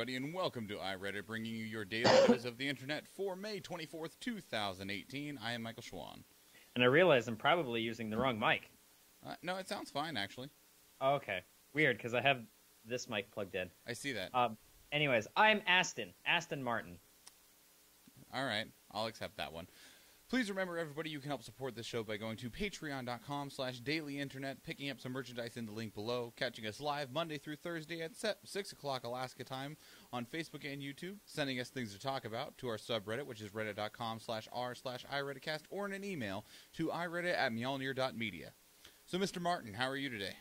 everybody, and welcome to iReadit, bringing you your daily news of the internet for May 24th, 2018. I am Michael Schwahn. And I realize I'm probably using the wrong mic. No, it sounds fine, actually. Oh, okay. Weird, because I have this mic plugged in. I see that. Anyways, I'm Aston Martin. All right, I'll accept that one. Please remember, everybody, you can help support this show by going to patreon.com/dailyinternet, picking up some merchandise in the link below, catching us live Monday through Thursday at 6 o'clock Alaska time on Facebook and YouTube, sending us things to talk about to our subreddit, which is reddit.com/r/iReaditcast, or in an email to iReadit@mjolnir.media. So, Mr. Martin, how are you today?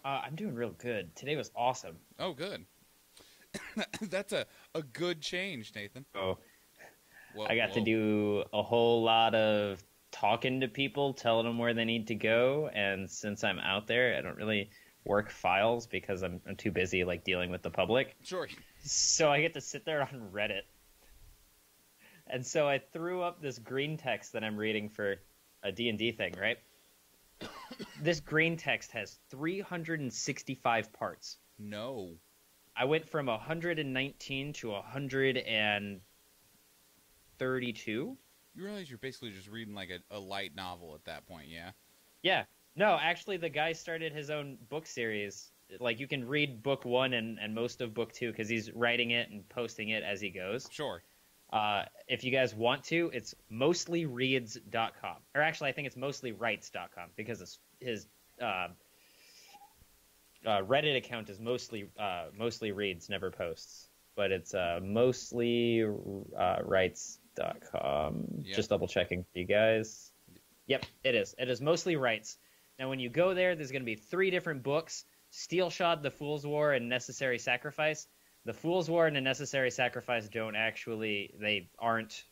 I'm doing real good. Today was awesome. Oh, good. That's a good change, Nathan. Oh. Whoa, I got to do a whole lot of talking to people, telling them where they need to go, and since I'm out there, I don't really work files because I'm too busy like dealing with the public. Sure. So I get to sit there on Reddit. And so I threw up this green text that I'm reading for a D&D thing, right? This green text has 365 parts. No. I went from 119 to 132. You realize you're basically just reading like a light novel at that point, yeah? Yeah. No, actually, the guy started his own book series. Like, you can read book one and most of book two because he's writing it and posting it as he goes. Sure. If you guys want to, it's mostlyreads.com. Or actually, I think it's mostlyrights.com because his Reddit account is mostly reads, never posts. But it's mostlyrights.com. Yep. Just double checking for you guys. Yep, it is. It is mostly rights. Now, when you go there, there's going to be 3 different books: Steel Shod, The Fool's War, and Necessary Sacrifice. The Fool's War and the Necessary Sacrifice they aren't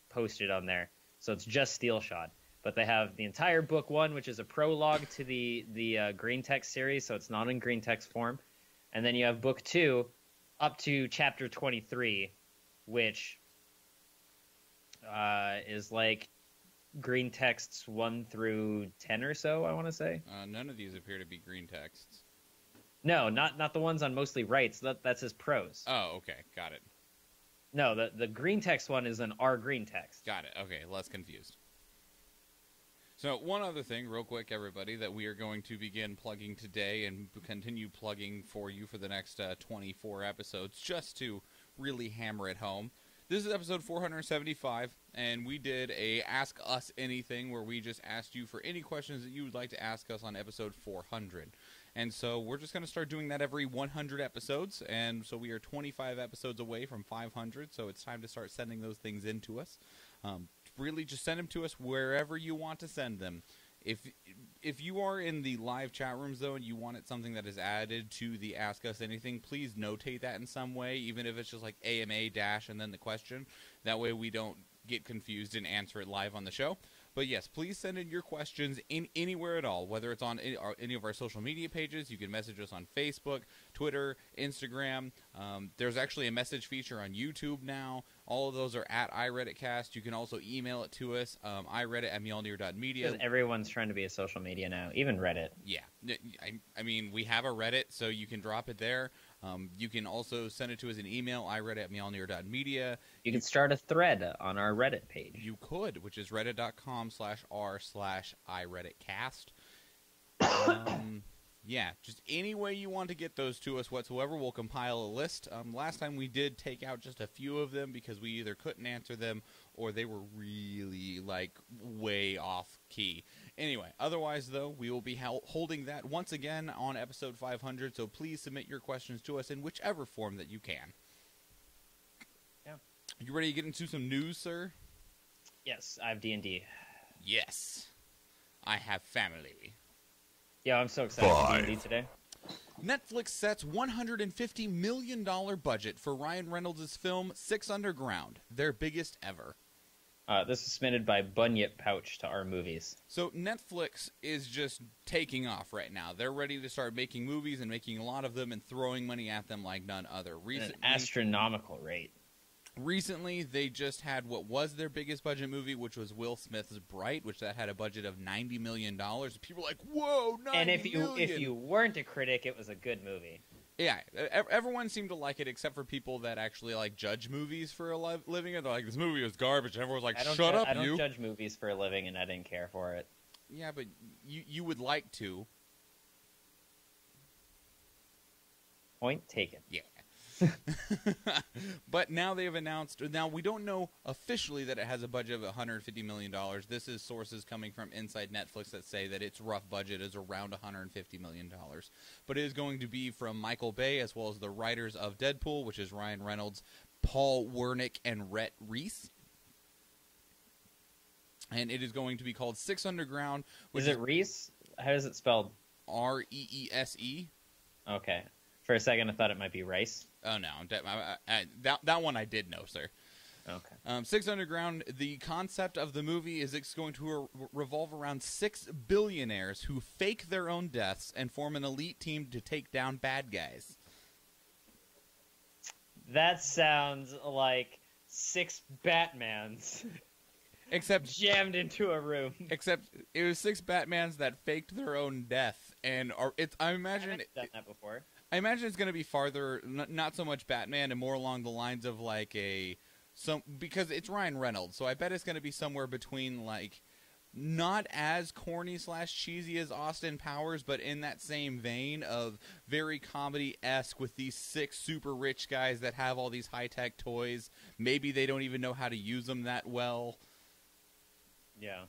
posted on there. So it's just Steel Shod. But they have the entire book 1, which is a prologue to the green text series, so it's not in green text form. And then you have book 2 up to chapter 23, which is like green texts 1 through 10 or so, I want to say. None of these appear to be green texts. No, not the ones on Mostly Rights. That's his prose. Oh, okay. Got it. No, the green text one is an R green text. Got it. Okay, less confused. So one other thing, real quick, everybody, that we are going to begin plugging today and continue plugging for you for the next 24 episodes, just to really hammer it home. This is episode 475, and we did a Ask Us Anything, where we just asked you for any questions that you would like to ask us on episode 400. And so we're just going to start doing that every 100 episodes, and so we are 25 episodes away from 500, so it's time to start sending those things in to us. Really, just send them to us wherever you want to send them. If you are in the live chat rooms, though, and you wanted something that is added to the Ask Us Anything, please notate that in some way, even if it's just like AMA dash and then the question. That way we don't get confused and answer it live on the show. But yes, please send in your questions in anywhere at all, whether it's on any of our social media pages. You can message us on Facebook, Twitter, Instagram. There's actually a message feature on YouTube now. All of those are at iReaditcast. You can also email it to us, iReadit@mjolnir.media. Because everyone's trying to be a social media now, even Reddit. Yeah. I mean, we have a Reddit, so you can drop it there. You can also send it to us in email, iReadit@mjolnir.media. You can start a thread on our Reddit page. You could, which is reddit.com/r/iReaditcast. Yeah, just any way you want to get those to us whatsoever, we'll compile a list. Last time we did take out just a few of them because we either couldn't answer them or they were really, like, way off key. Anyway, otherwise, though, we will be holding that once again on episode 500, so please submit your questions to us in whichever form that you can. Yeah. You ready to get into some news, sir? Yes, I have D&D. Yes. I have family. Yeah, I'm so excited for D&D today. Netflix sets $150 million budget for Ryan Reynolds' film Six Underground, their biggest ever. This is submitted by Bunyip Pouch to our movies. So Netflix is just taking off right now. They're ready to start making movies and making a lot of them and throwing money at them like none other. At an astronomical rate. Recently, they just had what was their biggest budget movie, which was Will Smith's Bright, which that had a budget of $90 million. People were like, whoa, $90 million! And if you weren't a critic, it was a good movie. Yeah, everyone seemed to like it except for people that actually like judge movies for a living. They're like, this movie was garbage, and everyone's like, shut up, I don't judge movies for a living, and I didn't care for it. Yeah, but you would like to. Point taken. Yeah. But now they have announced. Now we don't know officially that it has a budget of $150 million. This is sources coming from inside Netflix that say that its rough budget is around $150 million. But it is going to be from Michael Bay as well as the writers of Deadpool, which is Ryan Reynolds, Paul Wernick, and Rhett Reese. And it is going to be called Six Underground. Is it Reese? How is it spelled? Reese. Okay. For a second, I thought it might be Rice. Oh, no. That one I did know, sir. Okay. Six Underground, the concept of the movie is it's going to revolve around 6 billionaires who fake their own deaths and form an elite team to take down bad guys. That sounds like 6 Batmans. Except jammed into a room. Except it was 6 Batmans that faked their own death, and I imagine I've done that before. I imagine it's going to be farther, not so much Batman, and more along the lines of like because it's Ryan Reynolds, so I bet it's going to be somewhere between like not as corny / cheesy as Austin Powers, but in that same vein of very comedy-esque with these 6 super rich guys that have all these high-tech toys. Maybe they don't even know how to use them that well. Yeah.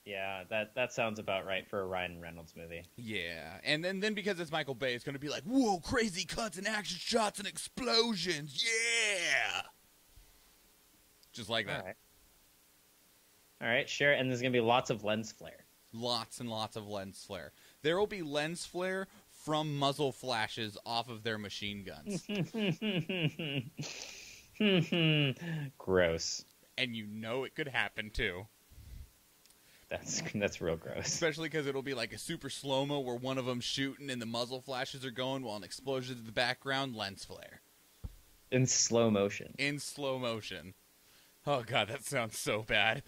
Yeah, that sounds about right for a Ryan Reynolds movie. Yeah, and then because it's Michael Bay, it's going to be like, whoa, crazy cuts and action shots and explosions, yeah! Just like that. All right, sure, and there's going to be lots of lens flare. Lots and lots of lens flare. There will be lens flare from muzzle flashes off of their machine guns. Gross. And you know it could happen, too. That's real gross. Especially because it'll be like a super slow-mo where one of them's shooting and the muzzle flashes are going while an explosion in the background, lens flare. In slow motion. In slow motion. Oh, God, that sounds so bad.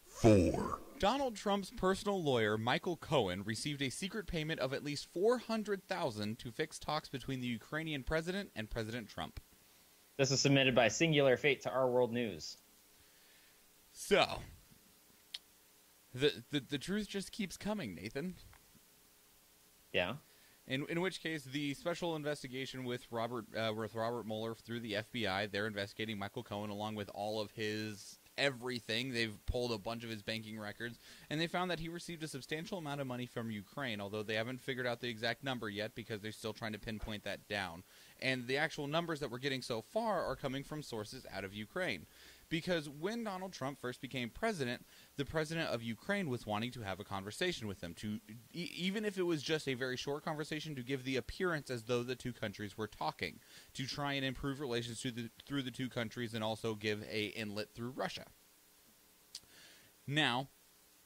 4. Donald Trump's personal lawyer, Michael Cohen, received a secret payment of at least $400,000 to fix talks between the Ukrainian president and President Trump. This was submitted by Singular Fate to Our World News. So, the truth just keeps coming, Nathan. Yeah. In which case, the special investigation with Robert Mueller through the FBI, they're investigating Michael Cohen along with all of his everything. They've pulled a bunch of his banking records, and they found that he received a substantial amount of money from Ukraine, although they haven't figured out the exact number yet because they're still trying to pinpoint that down. And the actual numbers that we're getting so far are coming from sources out of Ukraine. Because when Donald Trump first became president, the president of Ukraine was wanting to have a conversation with them, to even if it was just a very short conversation, to give the appearance as though the two countries were talking, to try and improve relations through the two countries and also give a inlet through Russia. Now,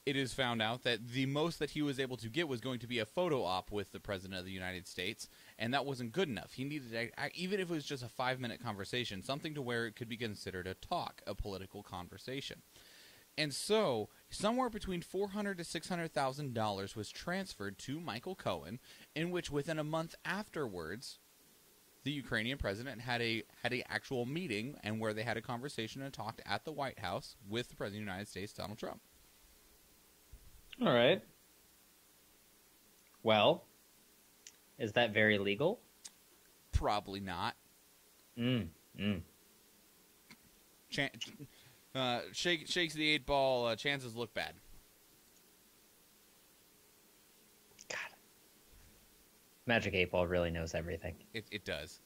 it is found out that the most that he was able to get was going to be a photo op with the President of the United States, and that wasn't good enough. He needed, even if it was just a 5-minute conversation, something to where it could be considered a talk, a political conversation. And so, somewhere between $400,000 to $600,000 was transferred to Michael Cohen, in which within a month afterwards, the Ukrainian president had a actual meeting, and where they had a conversation and talked at the White House with the President of the United States, Donald Trump. All right. Well, is that very legal? Probably not. Shakes the 8 ball. Chances look bad. God. Magic 8 Ball really knows everything. It does.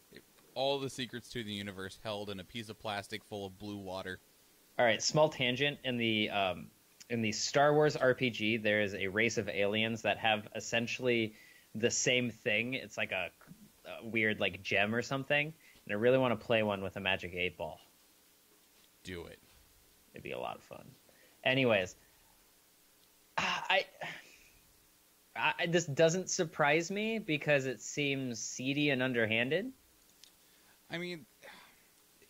All the secrets to the universe held in a piece of plastic full of blue water. All right, small tangent. In the Star Wars RPG, there is a race of aliens that have essentially the same thing. It's like a weird like gem or something. And I really want to play one with a Magic 8 Ball. Do it. It'd be a lot of fun. Anyways, this doesn't surprise me because it seems seedy and underhanded. I mean,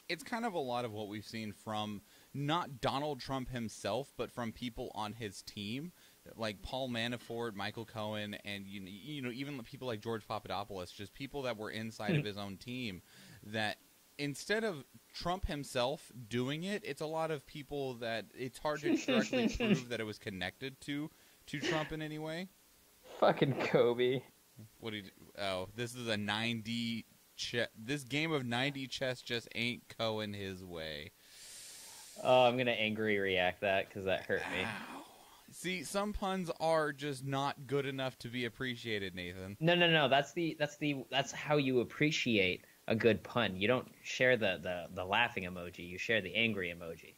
it's kind of a lot of what we've seen from not Donald Trump himself, but from people on his team like Paul Manafort, Michael Cohen, and you know even people like George Papadopoulos, just people that were inside of his own team, that instead of Trump himself doing it, it's a lot of people that it's hard to directly prove that it was connected to Trump in any way. Fucking Kobe. What did? Oh, this is a 9D chess. This game of 9D chess just ain't Cohen his way. Oh, I'm gonna angry react that because that hurt me. Ow. See, some puns are just not good enough to be appreciated, Nathan. No. That's how you appreciate a good pun. You don't share the laughing emoji. You share the angry emoji.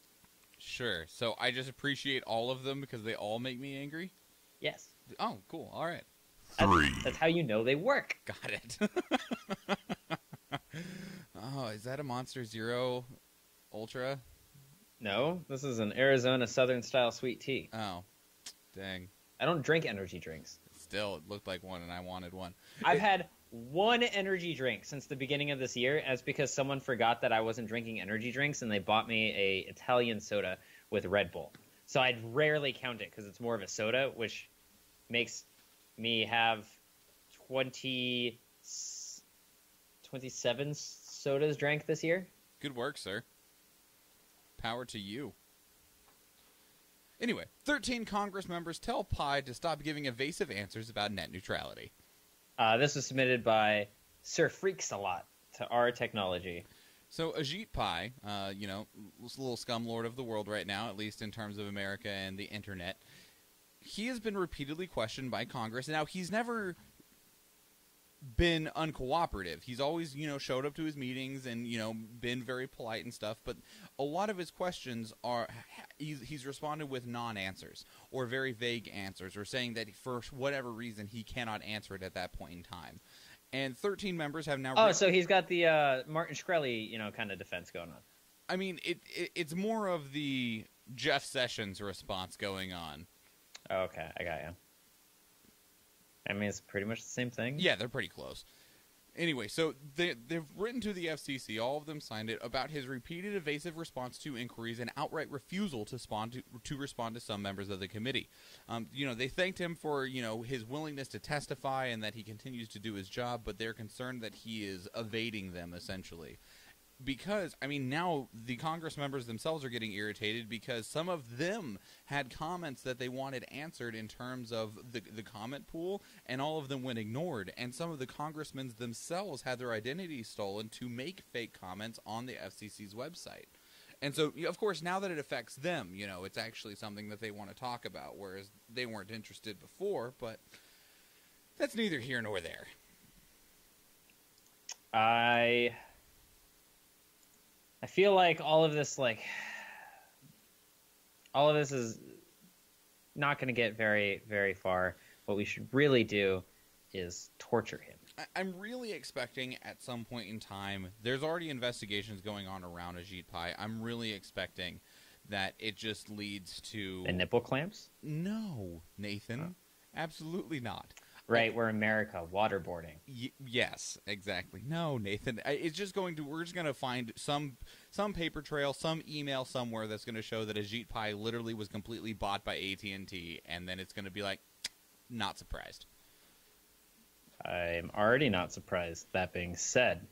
Sure. So I just appreciate all of them because they all make me angry? Yes. Oh, cool. All right. 3. That's how you know they work. Got it. Oh, is that a Monster Zero Ultra? No, this is an Arizona Southern style sweet tea. Oh, dang. I don't drink energy drinks. Still, it looked like one, and I wanted one. I've had one energy drink since the beginning of this year, and it's because someone forgot that I wasn't drinking energy drinks, and they bought me a Italian soda with Red Bull. So I'd rarely count it because it's more of a soda, which makes me have 27 sodas drank this year. Good work, sir. Power to you. Anyway, 13 Congress members tell Pi to stop giving evasive answers about net neutrality. This was submitted by Sir Freaks-a-Lot to our technology. So Ajit Pai, you know, little scumlord of the world right now, at least in terms of America and the internet, he has been repeatedly questioned by Congress. Now, he's never been uncooperative. He's always, you know, showed up to his meetings and, you know, been very polite and stuff. But a lot of his questions are, he's responded with non-answers or very vague answers or saying that for whatever reason he cannot answer it at that point in time. And 13 members have now... Oh, so he's got the Martin Shkreli, you know, kind of defense going on. I mean, it's more of the Jeff Sessions response going on. Oh, okay, I got you. I mean, it's pretty much the same thing. Yeah, they're pretty close. Anyway, so they've written to the FCC, all of them signed it, about his repeated evasive response to inquiries and outright refusal to respond to some members of the committee. You know, they thanked him for, you know, his willingness to testify and that he continues to do his job, but they're concerned that he is evading them, essentially. Because, I mean, now the Congress members themselves are getting irritated because some of them had comments that they wanted answered in terms of the comment pool, and all of them went ignored. And some of the congressmen themselves had their identities stolen to make fake comments on the FCC's website. And so, of course, now that it affects them, you know, it's actually something that they want to talk about, whereas they weren't interested before, but that's neither here nor there. I feel like all of this is not going to get very, very far. What we should really do is torture him. I'm really expecting at some point in time, there's already investigations going on around Ajit Pai. I'm really expecting that it just leads to... The nipple clamps? No, Nathan. Oh. Absolutely not. Right, we're America, waterboarding. Yes, exactly. No, Nathan. It's just going to. We're just going to find some paper trail, some email somewhere that's going to show that Ajit Pai literally was completely bought by AT&T, and then it's going to be like, not surprised. I'm already not surprised. That being said,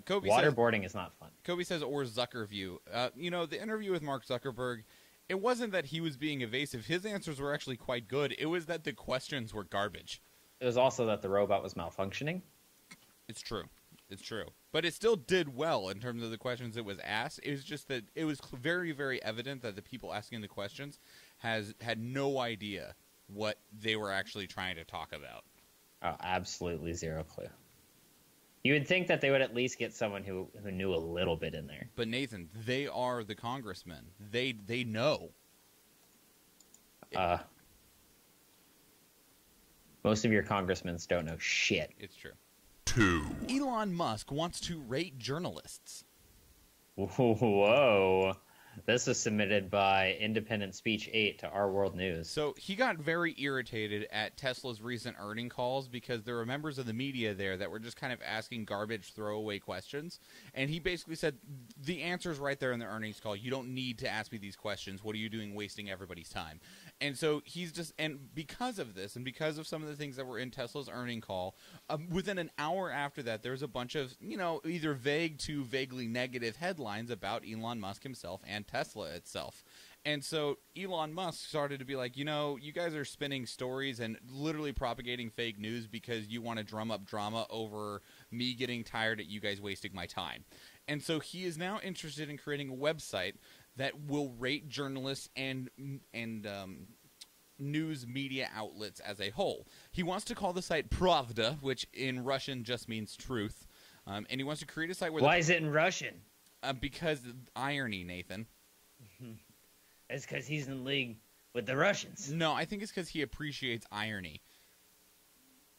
Kobe waterboarding is not fun. Kobe says, or Zuckerview. You know, the interview with Mark Zuckerberg. It wasn't that he was being evasive. His answers were actually quite good. It was that the questions were garbage. It was also that the robot was malfunctioning. It's true. It's true. But it still did well in terms of the questions it was asked. It was just that it was very, very evident that the people asking the questions had no idea what they were actually trying to talk about. Oh, absolutely zero clue. You would think that they would at least get someone who knew a little bit in there. But Nathan, they are the congressmen. They know. Most of your congressmen don't know shit. It's true. 2. Elon Musk wants to rate journalists. Whoa. This is submitted by Independent Speech 8 to Our World News. So he got very irritated at Tesla's recent earning calls because there were members of the media there that were just kind of asking garbage throwaway questions. And he basically said, the answer's right there in the earnings call. You don't need to ask me these questions. What are you doing wasting everybody's time? And so he's just, and because of this, and because of some of the things that were in Tesla's earning call, within an hour after that, there's a bunch of, either vague to vaguely negative headlines about Elon Musk himself and Tesla itself. And so Elon Musk started to be like, you guys are spinning stories and literally propagating fake news because you want to drum up drama over me getting tired at you guys wasting my time. And so he is now interested in creating a website that will rate journalists and news media outlets as a whole. He wants to call the site Pravda, which in Russian just means truth. And he wants to create a site where... Why is it in Russian? Because irony, Nathan. It's because he's in league with the Russians. No, I think it's because he appreciates irony.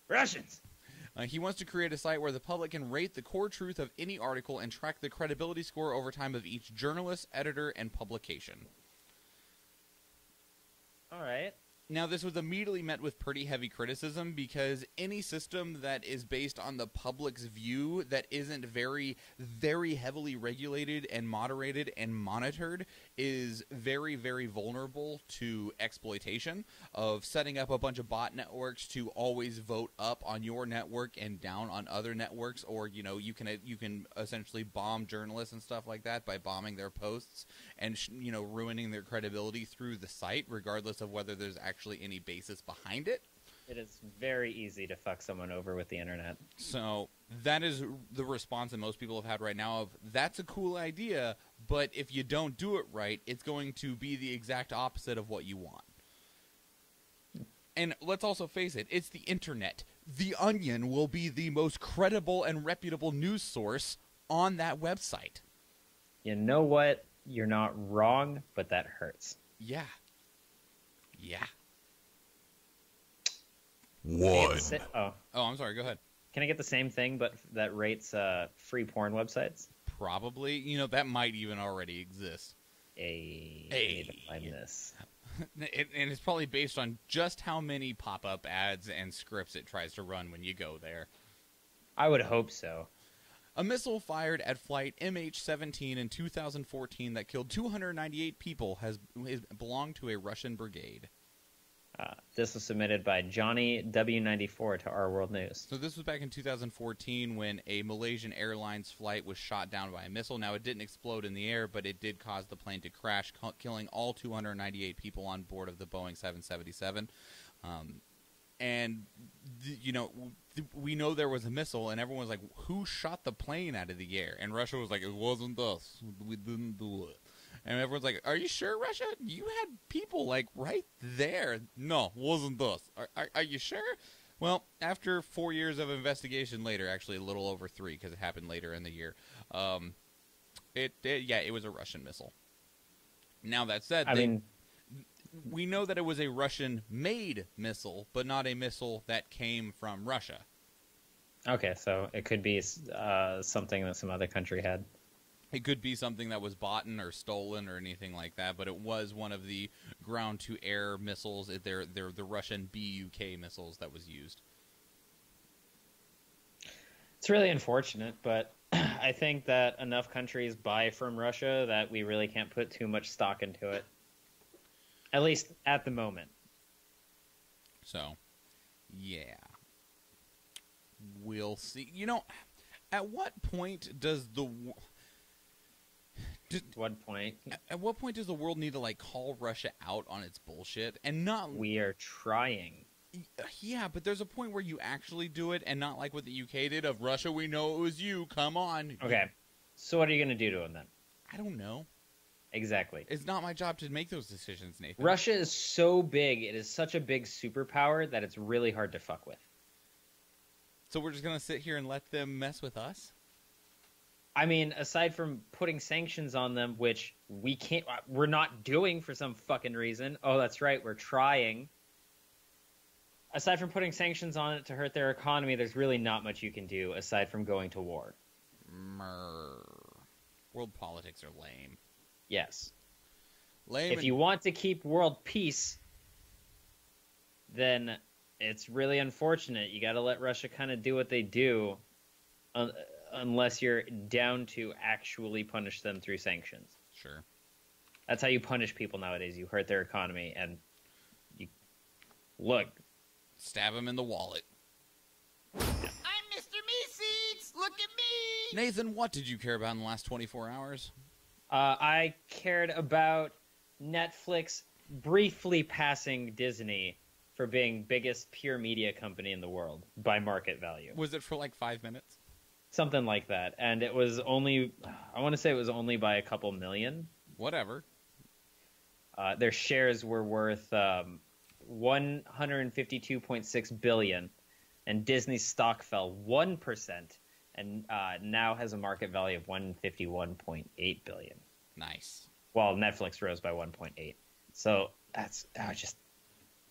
Russians! He wants to create a site where the public can rate the core truth of any article and track the credibility score over time of each journalist, editor, and publication. All right. Now, this was immediately met with pretty heavy criticism because any system that is based on the public's view that isn't very, very heavily regulated and moderated and monitored is very, very vulnerable to exploitation of setting up a bunch of bot networks to always vote up on your network and down on other networks, or, you can essentially bomb journalists and stuff like that by bombing their posts and, ruining their credibility through the site, regardless of whether there's actually any basis behind it. It is very easy to fuck someone over with the internet. So that is the response that most people have had right now of, that's a cool idea, but if you don't do it right, it's going to be the exact opposite of what you want. And let's also face it, it's the internet. The Onion will be the most credible and reputable news source on that website. You know what? You're not wrong, but that hurts. Yeah. Yeah. One. Oh, I'm sorry. Go ahead. Can I get the same thing, but that rates free porn websites? Probably. That might even already exist. I need to find this. And it's probably based on just how many pop-up ads and scripts it tries to run when you go there. I would hope so. A missile fired at flight MH17 in 2014 that killed 298 people belonged to a Russian brigade. This was submitted by Johnny W94 to Our World News. So this was back in 2014 when a Malaysian Airlines flight was shot down by a missile. Now, it didn't explode in the air, but it did cause the plane to crash, killing all 298 people on board of the Boeing 777. We know there was a missile, and everyone was like, who shot the plane out of the air? And Russia was like, it wasn't us. We didn't do it. And everyone's like, are you sure, Russia? You had people, right there. No, wasn't us. Are you sure? Well, after 4 years of investigation later, actually a little over 3 because it happened later in the year, it was a Russian missile. Now, that said, we know that it was a Russian-made missile, but not a missile that came from Russia. Okay, so it could be something that some other country had. It could be something that was bought or stolen or anything like that, but it was one of the ground-to-air missiles. They're the Russian Buk missiles that was used. It's really unfortunate, but I think that enough countries buy from Russia that we really can't put too much stock into it. At least at the moment. So, yeah. We'll see. At what point does the... What point? At what point does the world need to call Russia out on its bullshit and not? We are trying. Yeah, but there's a point where you actually do it and not like what the UK did of Russia. We know it was you. Come on. Okay, so what are you going to do to them then? I don't know. Exactly. It's not my job to make those decisions, Nathan. Russia is so big. It is such a big superpower that it's really hard to fuck with. So we're just going to sit here and let them mess with us? I mean, aside from putting sanctions on them, which we're not doing for some fucking reason. Oh, that's right, we're trying. Aside from putting sanctions on it to hurt their economy, there's really not much you can do aside from going to war. World politics are lame. Yes. Lame. If you want to keep world peace, then it's really unfortunate. You got to let Russia kind of do what they do, unless you're down to actually punish them through sanctions. Sure. That's how you punish people nowadays. You hurt their economy, and you look. Stab them in the wallet. I'm Mr. Meeseeks! Look at me! Nathan, what did you care about in the last 24 hours? I cared about Netflix briefly passing Disney for being biggest pure media company in the world by market value. Was it for like 5 minutes? Something like that. And it was only, I want to say it was only by a couple million. Whatever. Their shares were worth $152.6 billion, and Disney's stock fell 1%, and now has a market value of $151.8 billion. Nice. While Netflix rose by 1.8. So that's just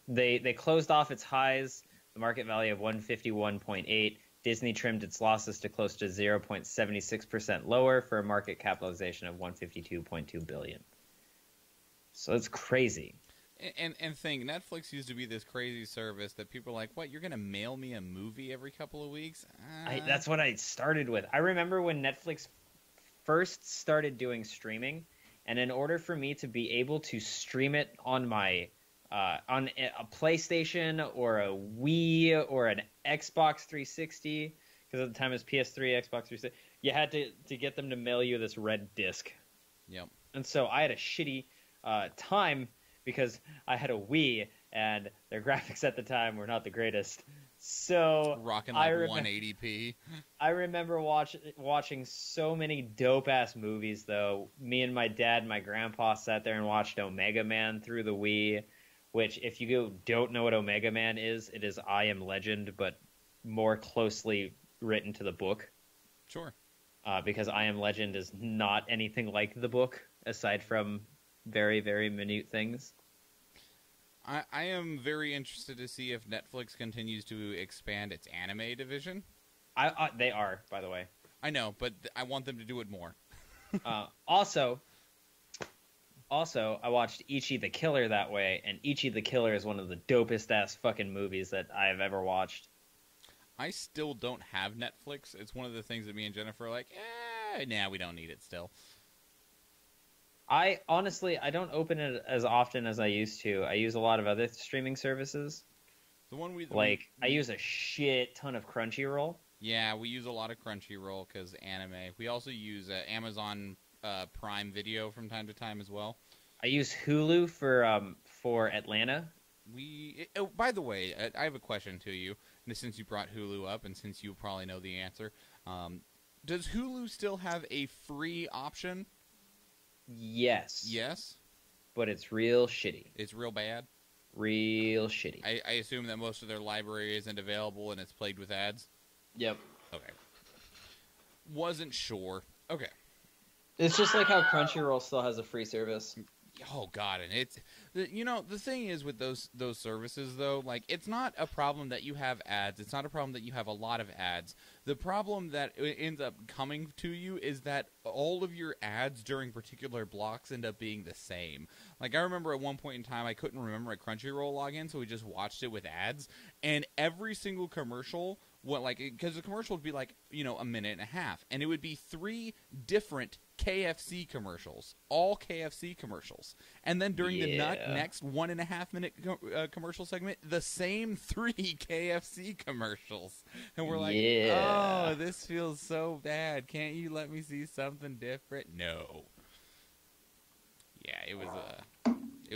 they closed off its highs, the market value of 151.8. Disney trimmed its losses to close to 0.76% lower for a market capitalization of 152.2 billion. So it's crazy. And think, Netflix used to be this crazy service that people are like, what, you're going to mail me a movie every couple of weeks? That's what I started with. I remember when Netflix first started doing streaming, and in order for me to be able to stream it on my on a PlayStation or a Wii or an Xbox 360, because at the time it was PS3, Xbox 360, you had to get them to mail you this red disc. Yep. And so I had a shitty time because I had a Wii, and their graphics at the time were not the greatest. So rocking like 180p. I remember watching so many dope-ass movies, though. Me and my dad and my grandpa sat there and watched Omega Man through the Wii, which, if you don't know what Omega Man is, it is I Am Legend, but more closely written to the book. Sure. Because I Am Legend is not anything like the book, aside from very, very minute things. I am very interested to see if Netflix continues to expand its anime division. They are, by the way. I know, but I want them to do it more. Also, I watched Ichi the Killer that way, and Ichi the Killer is one of the dopest ass fucking movies that I've ever watched. I still don't have Netflix. It's one of the things that me and Jennifer are like, nah, we don't need it still. I don't open it as often as I used to. I use a lot of other streaming services. The one I use a shit ton of Crunchyroll. Yeah, we use a lot of Crunchyroll because anime. We also use Amazon Prime Video from time to time as well. I use Hulu for Atlanta. By the way, I have a question to you. And since you brought Hulu up, and since you probably know the answer, does Hulu still have a free option? Yes. Yes? But it's real shitty. It's real bad? Real shitty. I assume that most of their library isn't available and it's plagued with ads? Yep. Okay. Wasn't sure. Okay. It's just like how Crunchyroll still has a free service. Oh, God, and it's... the thing is with those services, though, like, it's not a problem that you have ads. It's not a problem that you have a lot of ads. The problem that ends up coming to you is that all of your ads during particular blocks end up being the same. Like, I remember at one point in time, I couldn't remember a Crunchyroll login, so we just watched it with ads, and every single commercial... because the commercial would be like, a minute and a half, and it would be 3 different KFC commercials, all KFC commercials, and then during the next 1.5 minute commercial segment, the same 3 KFC commercials, and we're like, oh, this feels so bad. Can't you let me see something different? No. Yeah, it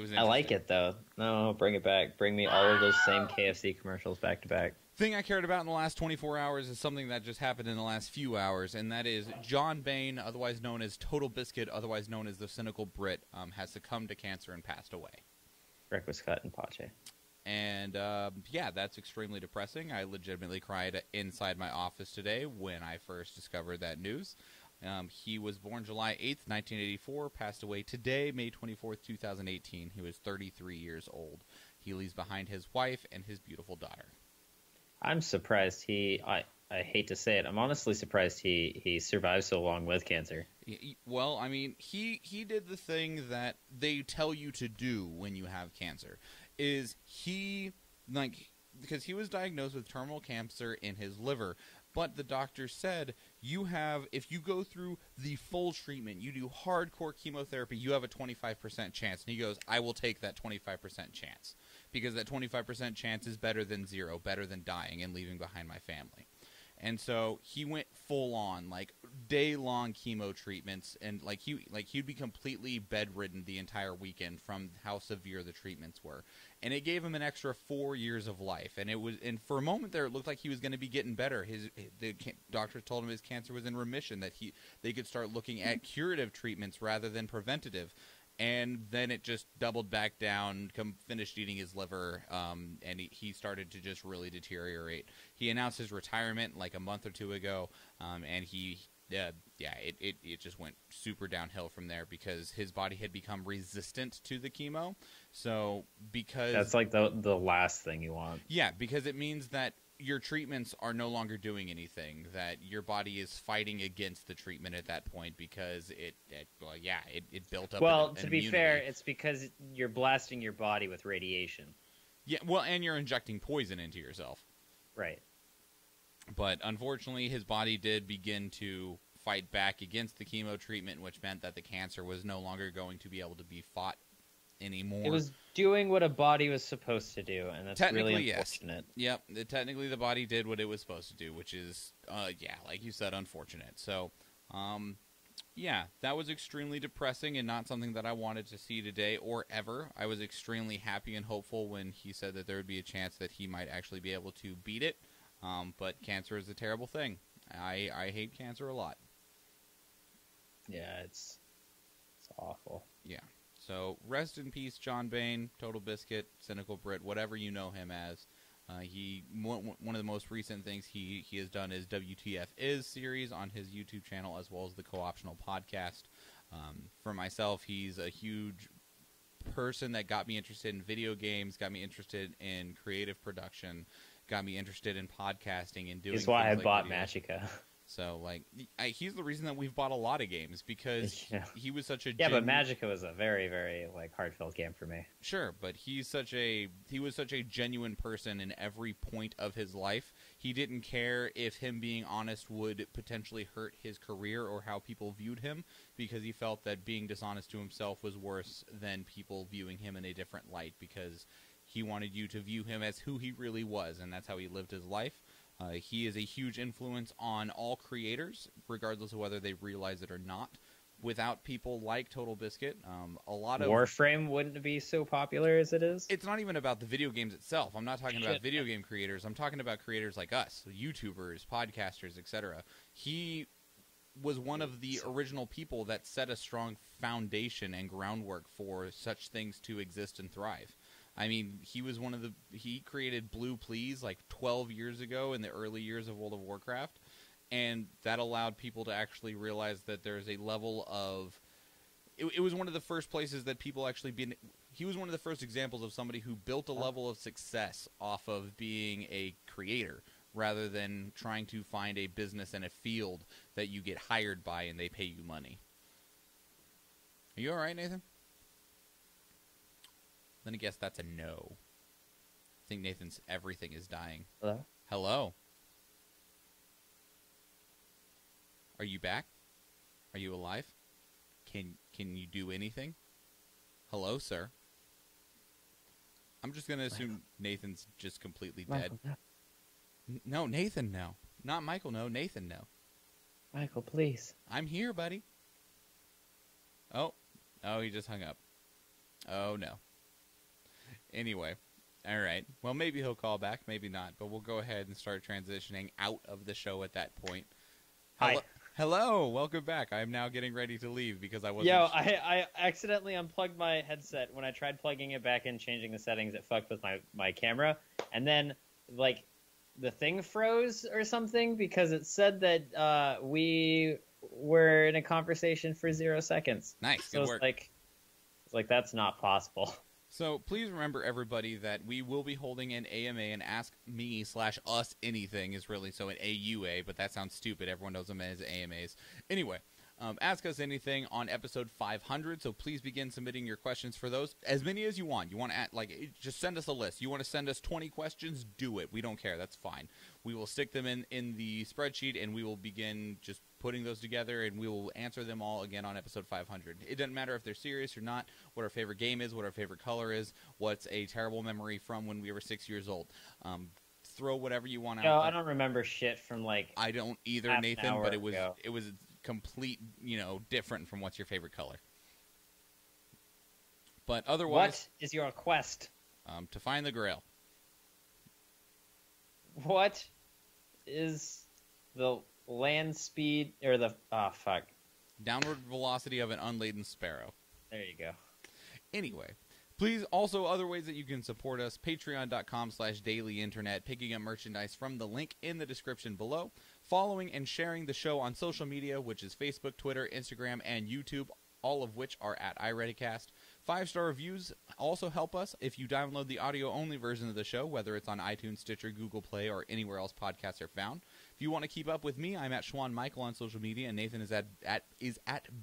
was I like it though. No, bring it back. Bring me all of those same KFC commercials back to back. Thing I cared about in the last 24 hours is something that just happened in the last few hours, and that is John Bain, otherwise known as Total Biscuit, otherwise known as the Cynical Brit, has succumbed to cancer and passed away. Breakfast cut and pache. And, that's extremely depressing. I legitimately cried inside my office today when I first discovered that news. He was born July 8th, 1984, passed away today, May 24th, 2018. He was 33 years old. He leaves behind his wife and his beautiful daughter. I'm surprised I hate to say it, I'm honestly surprised he survived so long with cancer. Well, I mean, he did the thing that they tell you to do when you have cancer. Is he, like, because he was diagnosed with terminal cancer in his liver, but the doctor said if you go through the full treatment, you do hardcore chemotherapy, you have a 25% chance. And he goes, I will take that 25% chance, because that 25% chance is better than zero, better than dying and leaving behind my family. And so he went full on, like, day-long chemo treatments, and he'd be completely bedridden the entire weekend from how severe the treatments were. And it gave him an extra 4 years of life. And for a moment there, it looked like he was going to be getting better. The doctors told him his cancer was in remission, that they could start looking at curative treatments rather than preventative. And then it just doubled back down, finished eating his liver, and he started to just really deteriorate. He announced his retirement like a month or two ago, and it just went super downhill from there because his body had become resistant to the chemo. So because that's like the last thing you want. Yeah, because it means that your treatments are no longer doing anything, that your body is fighting against the treatment at that point because it built up Well, an to immunity. be fair, it's because you're blasting your body with radiation. Yeah, well, and you're injecting poison into yourself. Right. But unfortunately, his body did begin to fight back against the chemo treatment, which meant that the cancer was no longer going to be able to be fought anymore. It was doing what a body was supposed to do, and that's really unfortunate. Yes. Yep, technically the body did what it was supposed to do, which is, like you said, unfortunate. So, that was extremely depressing and not something that I wanted to see today or ever. I was extremely happy and hopeful when he said that there would be a chance that he might actually be able to beat it, but cancer is a terrible thing. I hate cancer a lot. Yeah, it's awful. Yeah. So rest in peace, John Bain, Total Biscuit, Cynical Brit, whatever you know him as. One of the most recent things he has done is WTF Is series on his YouTube channel, as well as the Co-Optional podcast. For myself, he's a huge person that got me interested in video games, got me interested in creative production, got me interested in podcasting and doing. That's why I bought videos. Magica. So, he's the reason that we've bought a lot of games, because he was such a but Magica was a very, very heartfelt game for me. Sure, but he was such a genuine person in every point of his life. He didn't care if him being honest would potentially hurt his career or how people viewed him, because he felt that being dishonest to himself was worse than people viewing him in a different light, because he wanted you to view him as who he really was, and that's how he lived his life. He is a huge influence on all creators, regardless of whether they realize it or not. Without people like Total Biscuit, a lot of Warframe wouldn't be so popular as it is. It's not even about the video games itself. I'm not talking about video game creators. I'm talking about creators like us, YouTubers, podcasters, etc. He was one of the original people that set a strong foundation and groundwork for such things to exist and thrive. I mean, he created Blue Please like 12 years ago in the early years of World of Warcraft, and that allowed people to actually realize that there's a level of... It was one of the first places that people actually he was one of the first examples of somebody who built a level of success off of being a creator, rather than trying to find a business and a field that you get hired by and they pay you money. Are you alright, Nathan? Then I guess that's a no. I think Nathan's everything is dying. Hello? Hello? Are you back? Are you alive? Can you do anything? Hello, sir? I'm just going to assume Nathan's just completely dead. Michael, no, Nathan, no. Not Michael, no. Nathan, no. Michael, please. I'm here, buddy. Oh, he just hung up. Oh, no. Anyway, all right. Well, maybe he'll call back, maybe not. But we'll go ahead and start transitioning out of the show at that point. Hi. Hello. Welcome back. I am now getting ready to leave because I wasn't... I accidentally unplugged my headset. When I tried plugging it back in, changing the settings, it fucked with my camera. And then, the thing froze or something because it said that we were in a conversation for 0 seconds. Nice. So Good work. It's like, that's not possible. So please remember, everybody, that we will be holding an AMA, and Ask Me / Us Anything is really so an AUA, but that sounds stupid. Everyone knows them as AMAs. Anyway, Ask Us Anything on episode 500, so please begin submitting your questions for those. As many as you want. You want to, just send us a list. You want to send us 20 questions? Do it. We don't care. That's fine. We will stick them in the spreadsheet, and we will begin just putting those together, and we will answer them all again on episode 500. It doesn't matter if they're serious or not, what our favorite game is, what our favorite color is, what's a terrible memory from when we were 6 years old. Throw whatever you want out. No, I don't remember shit from I don't either, Nathan, but it was complete, different from what's your favorite color. But otherwise, what is your quest? To find the Grail. What is the land speed or the downward velocity of an unladen sparrow? There you go. Anyway, please also other ways that you can support us: patreon.com/dailyinternet, picking up merchandise from the link in the description below, following and sharing the show on social media, which is Facebook, Twitter, Instagram, and YouTube, all of which are at iReaditcast. 5-star reviews also help us if you download the audio-only version of the show, whether it's on iTunes, Stitcher, Google Play, or anywhere else podcasts are found. If you want to keep up with me, I'm at Schwahn Michael on social media, and Nathan is at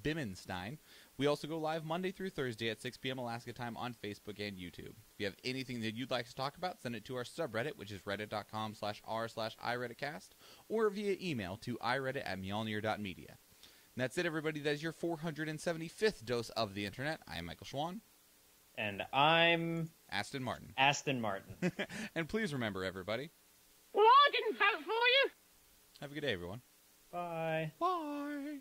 Bimmenstein. We also go live Monday through Thursday at 6 p.m. Alaska time on Facebook and YouTube. If you have anything that you'd like to talk about, send it to our subreddit, which is reddit.com/r/iReaditcast, or via email to iReddit@mjolnir.media. And that's it, everybody. That is your 475th dose of the internet. I am Michael Schwahn. And I'm Aston Martin. And please remember, everybody. Well, I didn't vote for you. Have a good day, everyone. Bye. Bye.